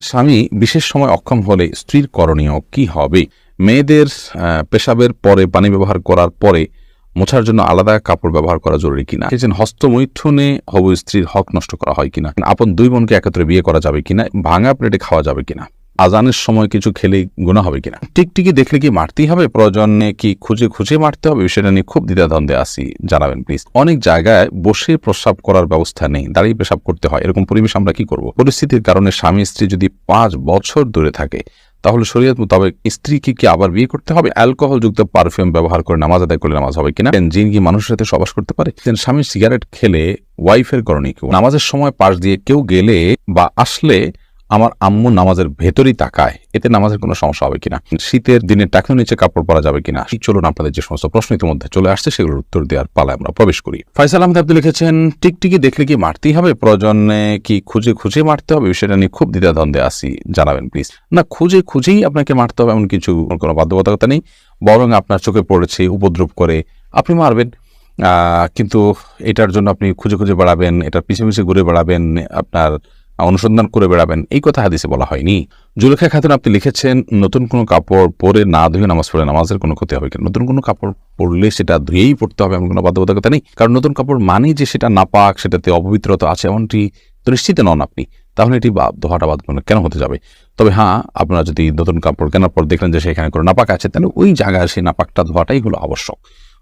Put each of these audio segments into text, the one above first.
স্বামী বিশেষ সময় অক্ষম হলে স্ত্রীর করণীয় কি হবে? মেয়েদের পেশাবের পরে পানি ব্যবহার করার পরে মোছার জন্য আলাদা কাপড় ব্যবহার করা জরুরি কিনা, হস্তমৈথুনে হবু স্ত্রীর হক নষ্ট করা হয় কিনা, আপন দুই বোনকে একত্রে বিয়ে করা যাবে কিনা, ভাঙা প্লেটে খাওয়া যাবে কিনা, আজানের সময় কিছু খেলে গুনাহ হবে কিনা, টিকটিকি দেখলে কি মারতেই হবে, প্রয়োজনে কি খুঁজে খুঁজে মারতে হবে, বিষয়টা নিয়ে খুব দ্বিধাদ্বন্দ্বে আছি, জানাবেন প্লিজ। অনেক জায়গায় বসে প্রস্রাব করার ব্যবস্থা নেই, দাঁড়িয়ে পেশাব করতে হয়, এরকম পরিবেশ আমরা কি করব? পরিস্থিতির কারণে স্বামী স্ত্রী যদি 5 বছর দূরে থাকে তাহলে শরীয়ত মোতাবেক স্ত্রীকে কি আবার বিয়ে করতে হবে? অ্যালকোহল যুক্ত পারফিউম ব্যবহার করে নামাজ আদায় করলে নামাজ হবে কিনা? জিন কি মানুষের সাথে সবাস করতে পারে? স্বামী সিগারেট খেলে ওয়াইফের করণীয় কি? নামাজের সময় পাশ দিয়ে কেউ গেলে বা আসলে আমার আম্মু নামাজের ভেতরই তাকায়, এতে নামাজের কোনো সমস্যা হবে কিনা? শীতের দিনে টাকনুর নিচে কাপড় পরা যাবে কিনা? চলুন আপনাদের যে সমস্ত প্রশ্ন ইতিমধ্যে চলে আসছে সেগুলোর উত্তর দেওয়ার পালায় আমরা প্রবেশ করি। ফয়সাল আহমেদ আপনি লিখেছেন, টিকটিকি দেখলে কি মারতেই হবে, প্রয়োজনে কি খুঁজে খুঁজে মারতে হবে, বিষয়টা নিয়ে খুব দ্বিধাদ্বন্দ্বে আছি, জানাবেন প্লিজ। না, খুঁজে খুঁজেই আপনাকে মারতে হবে এমন কিছু কোনো বাধ্যবাধকতা নেই, বরং আপনার চোখে পড়েছে উপদ্রব করে আপনি মারবেন, কিন্তু এটার জন্য আপনি খুঁজে খুঁজে বেড়াবেন, এটার পিছিয়ে পিছিয়ে ঘুরে বেড়াবেন, আপনার অনুসন্ধান করে বেড়াবেন, এই কথা হাদিসে বলা হয়নি। জুলেখা খাতুন আপনি লিখেছেন, নতুন কোনো কাপড় পরে না ধুয়ে নামাজ পড়ে নামাজের কোনো ক্ষতি হবে কিনা? নতুন কোনো কাপড় পরলে সেটা ধুয়েই পড়তে হবে এমন কোনো বাধ্যবাধকতা নেই, কারণ নতুন কাপড় মানেই যে সেটা নাপাক, সেটাতে অপবিত্রতা আছে এমনটি তো নিশ্চিত নন আপনি, তাহলে এটি ধোয়াটা বাদ কেন হতে যাবে? তবে হ্যাঁ, আপনারা যদি নতুন কাপড় কেনার পর দেখলেন যে সেখানে কোনো নাপাক আছে, তাহলে ওই জায়গায় সেই নাপাকটা ধোয়াটাই হলো আবশ্যক।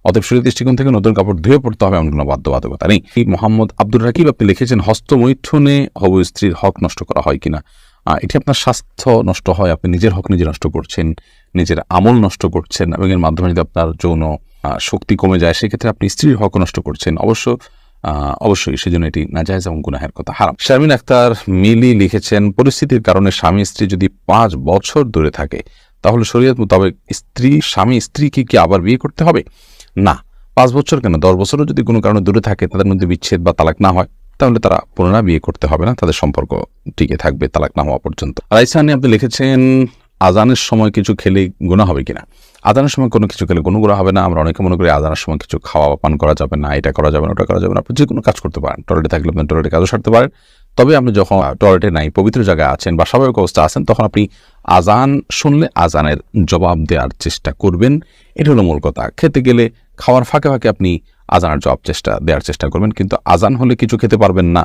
অতএব শরীর দৃষ্টিকোণ থেকে নতুন কাপড় ধুয়ে পড়তে হবে এমন কোনো বাধ্যবাধকতা নেই। মোহাম্মদ আব্দুর রাকিব আপনি লিখেছেন, হস্তমৈথুনে হবু স্ত্রীর হক নষ্ট করা হয় কিনা? এটি আপনার স্বাস্থ্য নষ্ট হয়, আপনি নিজের হক নিজে নষ্ট করছেন, নিজের আমল নষ্ট করছেন, এবং এর মাধ্যমে যদি আপনার যৌন শক্তি কমে যায় সেক্ষেত্রে আপনি স্ত্রীর হক নষ্ট করছেন। অবশ্যই সেজন্য এটি নাজায়েজ এবং গুনাহের কথা, হারাম। শারমিন আক্তার মিলি লিখেছেন, পরিস্থিতির কারণে স্বামী স্ত্রী যদি 5 বছর দূরে থাকে তাহলে শরীয়ত মোতাবেক স্বামী স্ত্রীকে কি আবার বিয়ে করতে হবে? না, 5 বছর কেন, 10 বছরও যদি কোনো কারণে দূরে থাকে, তাদের মধ্যে বিচ্ছেদ বা তালাক না হয়, তাহলে তারা পুনরায় বিয়ে করতে হবে না, তাদের সম্পর্ক টিকে থাকবে তালাক না হওয়া পর্যন্ত। রাইসানি আপনি লিখেছেন, আজানের সময় কিছু খেলে গুনাহ হবে কিনা? আজানের সময় কোনো কিছু খেলে কোনো গুনাহ হবে না। আমরা অনেকে মনে করি আজানের সময় কিছু খাওয়া পান করা যাবে না, এটা করা যাবে না, ওটা করা যাবে না। আপনি যে কোনো কাজ করতে পারেন, টয়লেটে থাকলে আপনি টয়লেটে কাজও সারতে পারেন। তবে আপনি যখন টয়লেটে নাই, পবিত্র জায়গায় আছেন বা স্বাভাবিক অবস্থা আছেন, তখন আপনি আজান শুনলে আজানের জবাব দেওয়ার চেষ্টা করবেন, এটা হলো মূল কথা। খেতে গেলে খাওয়ার ফাঁকে ফাঁকে আপনি আজানের দেওয়ার চেষ্টা করবেন, কিন্তু আজান হলে কিছু খেতে পারবেন না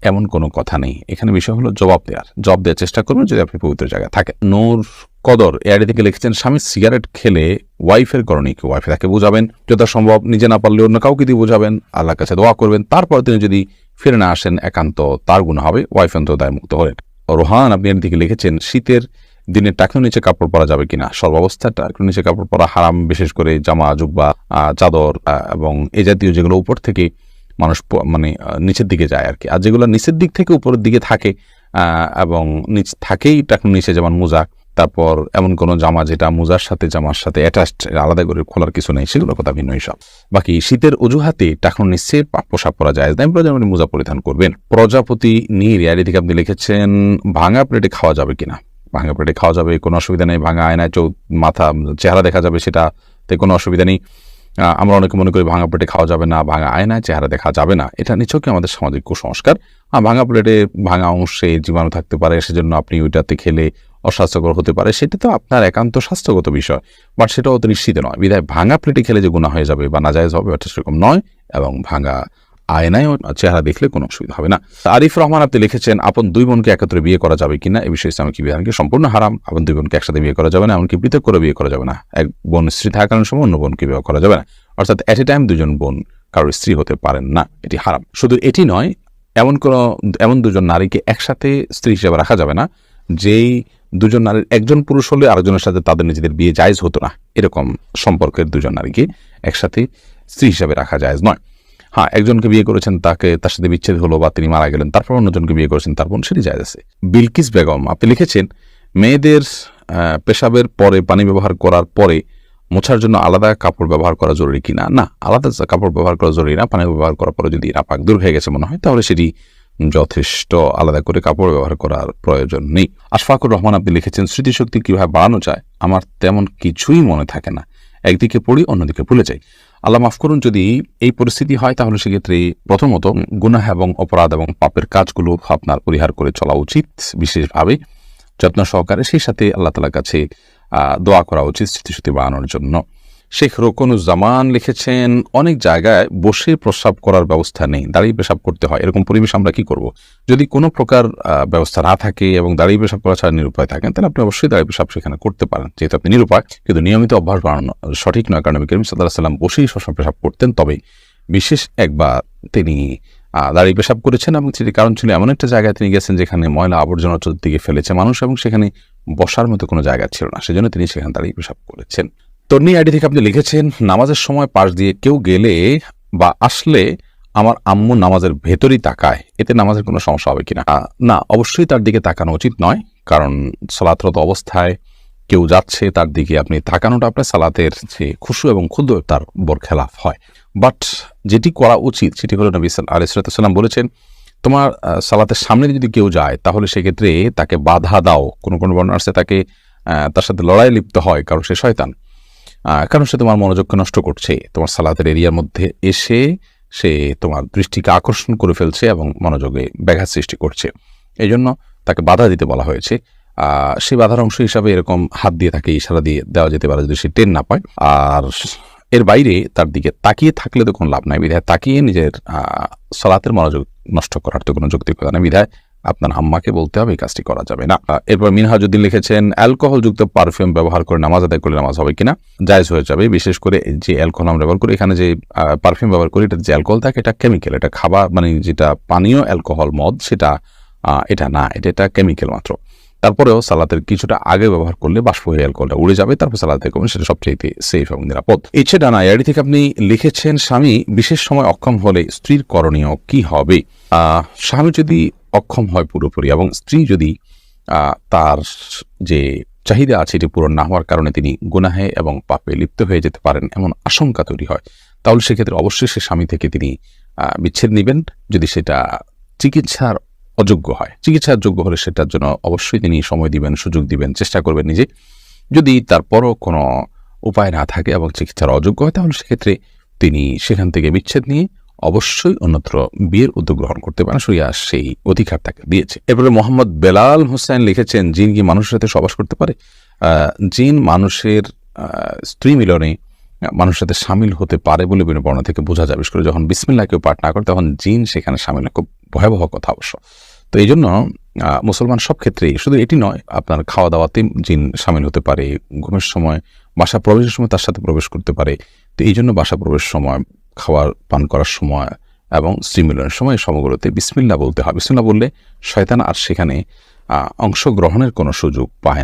এমন কোনো কথা নেই। এখানে বিষয় হলো জবাব দেওয়ার চেষ্টা করবেন যদি আপনি পবিত্র জায়গায় থাকেন। নূর কদর এআইডি থেকে লিখেছেন, স্বামী সিগারেট খেলে ওয়াইফের করণীয় কি? ওয়াইফে তাকে বোঝাবেন, যথাসম্ভব নিজে না পারলে অন্য কাউকে দিয়ে বোঝাবেন, আল্লাহর কাছে দোয়া করবেন, তারপর তিনি যদি ফিরে না আসেন একান্ত তার গুনাহ হবে, ওয়াইফ অন্তত দায়মুক্ত হলেন। রোহান আপনি এর দিকে লিখেছেন, শীতের দিনে টাকনুর নিচে কাপড় পরা যাবে কিনা? সর্বাবস্থায় টাকনুর নিচে কাপড় পরা হারাম, বিশেষ করে জামা জুব্বা চাদর এবং এই জাতীয় যেগুলো উপর থেকে মানুষ নিচের দিকে যায় আর কি, আর যেগুলো নিচের দিক থেকে উপরের দিকে থাকে এবং নিচ থাকেই টাকনুর নিচে, যেমন মোজা, তারপর এমন কোনো জামা যেটা মোজার সাথে জামার সাথে অ্যাটাচড, আলাদা করে খোলার কিছু নেই, সেগুলোর কথা ভিন্ন হিসাব। বাকি শীতের অজুহাতে টাকনুর নিচে পোশাক পরা যায় না, প্রয়োজন মোজা পরিধান করবেন। প্রজাপতি নীর এর দিকে আপনি লিখেছেন, ভাঙা প্লেটে খাওয়া যাবে কিনা? ভাঙা প্লেটে খাওয়া যাবে, কোনো অসুবিধা নেই। ভাঙা আয়নায় মাথা চেহারা দেখা যাবে, সেটাতে কোনো অসুবিধা নেই। আমরা অনেকে মনে করি ভাঙা প্লেটে খাওয়া যাবে না, ভাঙা আয়নায় চেহারা দেখা যাবে না, এটা নিছকই আমাদের সামাজিক কুসংস্কার। ভাঙা প্লেটে ভাঙা অংশে জীবাণু থাকতে পারে, সেজন্য আপনি ওইটাতে খেলে অস্বাস্থ্যকর হতে পারে, সেটা তো আপনার একান্ত স্বাস্থ্যগত বিষয়, বাট সেটাও তো নিশ্চিত নয়। বিধায় ভাঙা প্লেটে খেলে যে গুনাহ হয়ে যাবে বা নাজায়েজ হবে, ওটা সেরকম নয়, এবং ভাঙা আয়নায় চেহারা দেখলে কোনো অসুবিধা হবে না। আরিফ রহমান আপনি লিখেছেন, আপন দুই বোনকে একত্রে বিয়ে করা যাবে কিনা? এই বিষয়ে ইসলামিক বিধানকে সম্পূর্ণ হারাম। আপন দুই বোনকে একসাথে বিয়ে করা যাবে না, এমনকি পৃথক করে বিয়ে করা যাবে না। এক বোন স্ত্রী থাকার সময় অন্য বোনকে বিয়ে করা যাবে না, অর্থাৎ এট এ টাইম দুজন বোন কারোর স্ত্রী হতে পারেন না, এটি হারাম। শুধু এটি নয়, এমন দুজন নারীকে একসাথে স্ত্রী হিসেবে রাখা যাবে না যেই দুজন নারীর একজন পুরুষ হলে আরেকজনের সাথে তাদের নিজেদের বিয়ে জায়েজ হতো না, এরকম সম্পর্কের দুজন নারীকে একসাথে স্ত্রী হিসেবে রাখা জায়েজ নয়। হ্যাঁ, একজনকে বিয়ে করেছেন, তার সাথে বিচ্ছেদ হলো বা তিনি মারা গেলেন, তারপর অন্যজনকে বিয়ে করেছেন, তার বোন, সেটি জায়েজ আছে। বিলকিস বেগম আপনি লিখেছেন, মেয়েদের পেশাবের পরে পানি ব্যবহার করার পরে মোছার জন্য আলাদা কাপড় ব্যবহার করা জরুরি কিনা? না, আলাদা কাপড় ব্যবহার করা জরুরি না। পানি ব্যবহার করার পরে যদি নাপাক দূর হয়ে গেছে মনে হয়, তাহলে সেটি যথেষ্ট, আলাদা করে কাপড় ব্যবহার করার প্রয়োজন নেই। আশফাকুর রহমান আপনি লিখেছেন, স্মৃতিশক্তি কিভাবে বাড়ানো যায়? আমার তেমন কিছুই মনে থাকে না, একদিকে পড়ি অন্যদিকে ভুলে যাই। আল্লাহ মাফ করুন, যদি এই পরিস্থিতি হয় তাহলে সেক্ষেত্রে প্রথমত গুনাহ এবং অপরাধ এবং পাপের কাজগুলো আপনার পরিহার করে চলা উচিত, বিশেষভাবে যত্ন সহকারে। সেই সাথে আল্লাহ তাআলার কাছে দোয়া করা উচিত স্মৃতিশক্তি বাড়ানোর জন্য। শেখ রোকনুজ্জামান লিখেছেন, অনেক জায়গায় বসে প্রস্রাব করার ব্যবস্থা নেই, দাঁড়িয়ে পেশাব করতে হয়, এরকম পরিবেশ আমরা কি করব? যদি কোনো প্রকার ব্যবস্থা না থাকে এবং দাঁড়িয়ে পেশাব করা ছাড়া নিরুপায় থাকেন, তাহলে আপনি অবশ্যই দাঁড়িয়ে পেশাব সেখানে করতে পারেন, যেহেতু আপনি নিরুপায়। কিন্তু নিয়মিত অভ্যাস বানানো সঠিক নয়, কারণ নবী করিম সাল্লাল্লাহু আলাইহি ওয়াসাল্লাম বসেই সবসময় পেশাব করতেন। তবে বিশেষ একবার তিনি দাঁড়িয়ে পেশাব করেছেন, এবং সেটি কারণ ছিল এমন একটা জায়গায় তিনি গেছেন যেখানে ময়লা আবর্জনা চতুর্দিকে ফেলেছে মানুষ, এবং সেখানে বসার মতো কোনো জায়গা ছিল না, সেজন্য তিনি সেখানে দাঁড়িয়ে পেশাব করেছেন। তন্নি আইডি থেকে আপনি লিখেছেন, নামাজের সময় পাশ দিয়ে কেউ গেলে বা আসলে আমার আম্মু নামাজের ভেতরই তাকায়, এতে নামাজের কোনো সমস্যা হবে কিনা? না, অবশ্যই তার দিকে তাকানো উচিত নয়, কারণ সালাতরত অবস্থায় কেউ যাচ্ছে তার দিকে আপনি তাকানোটা আপনার সালাতের যে খুশু এবং খুদু তার বরখেলাফ হয়। বাট যেটি করা উচিত সেটি হলো, নবী আলাইহিস সালাম বলেছেন, তোমার সালাতের সামনে যদি কেউ যায় তাহলে সেক্ষেত্রে তাকে বাধা দাও। কোনো কোনো বর্ণনা আছে তাকে তার সাথে লড়াই লিপ্ত হয়, কারণ সে শয়তান, কারণ সে তোমার মনোযোগকে নষ্ট করছে, তোমার সালাতের এরিয়ার মধ্যে এসে সে তোমার দৃষ্টিকে আকর্ষণ করে ফেলছে এবং মনোযোগে ব্যাঘাত সৃষ্টি করছে। এই জন্য তাকে বাধা দিতে বলা হয়েছে। সেই বাধার অংশ হিসাবে এরকম হাত দিয়ে তাকে ইশারা দিয়ে দেওয়া যেতে পারে যদি সে টের না পায়। আর এর বাইরে তার দিকে তাকিয়ে থাকলে তো কোনো লাভ নাই, বিধায় তাকিয়ে নিজের সালাতের মনোযোগ নষ্ট করার তো কোনো যৌক্তিকতা নেই, বিধায় আপনার আম্মাকে বলতে হবে এই কাজটি করা যাবে না। এরপর মিনহাজউদ্দিন লিখেছেন, অ্যালকোহলযুক্ত পারফিউম ব্যবহার করে নামাজ আদায় করলে নামাজ হবে কিনা? জায়েজ হয়ে যাবে, বিশেষ করে যে অ্যালকোহল আমরা ব্যবহার করি, এখানে যে পারফিউম ব্যবহার করি এটা যে অ্যালকোহল থাকে এটা কেমিক্যাল, এটা খাবার মানে যেটা পানীয় অ্যালকোহল মদ সেটা এটা না, এটা কেমিক্যাল মাত্র। তারপরেও সালাতের কিছুটা আগে ব্যবহার করলে বাষ্প হয়ে অ্যালকোহলটা উড়ে যাবে, তারপর সালাতে করবেন, সেটা সবচেয়ে সেফ এবং নিরাপদ। ইচ্ছে ডানা এআইডি থেকে আপনি লিখেছেন, স্বামী বিশেষ সময় অক্ষম হলে স্ত্রীর করণীয় কি হবে? স্বামী যদি অক্ষম হয় পুরোপুরি এবং স্ত্রী যদি তার যে চাহিদা আছে এটি পূরণ না হওয়ার কারণে তিনি গুনাহে এবং পাপে লিপ্ত হয়ে যেতে পারেন এমন আশঙ্কা তৈরি হয়, তাহলে সেক্ষেত্রে অবশ্যই সে স্বামী থেকে তিনি বিচ্ছেদ নেবেন। যদি সেটা চিকিৎসার অযোগ্য হয়, চিকিৎসার যোগ্য হলে সেটার জন্য অবশ্যই তিনি সময় দিবেন, সুযোগ দিবেন, চেষ্টা করবেন নিজে। যদি তারপরও কোনো উপায় না থাকে এবং চিকিৎসার অযোগ্য হয়, তাহলে সেক্ষেত্রে তিনি সেখান থেকে বিচ্ছেদ নিয়ে অবশ্যই অন্যত্র বিয়ের উদ্যোগ গ্রহণ করতে পারেন, শরিয়া সেই অধিকার তাকে দিয়েছে। এরপরে মোহাম্মদ বেলাল হোসেন লিখেছেন, জিন কি মানুষের সাথে সহবাস করতে পারে? জিন মানুষের স্ত্রী মিলনে মানুষের সাথে সামিল হতে পারে বলে বিভিন্ন বর্ণনা থেকে বোঝা যায়। বিশেষ করে যখন বিসমিল্লাহ কেউ পাঠ না করে তখন জিন সেখানে সামিল হয়, খুব ভয়াবহ কথা অবশ্য। তো এই জন্য মুসলমান সব ক্ষেত্রেই, শুধু এটি নয়, আপনার খাওয়া দাওয়াতে জিন সামিল হতে পারে, ঘুমের সময়, বাসা প্রবেশের সময় তার সাথে প্রবেশ করতে পারে। তো এই জন্য বাসা প্রবেশের সময়, খাওয়ার পান করার সময় এবং স্ত্রী মিলনের সময় সময়গুলোতে বিসমিল্লাহ বলতে হয়। বিসমিল্লাহ বললে শয়তান আর সেখানে অংশগ্রহণের কোনো সুযোগ পায় না।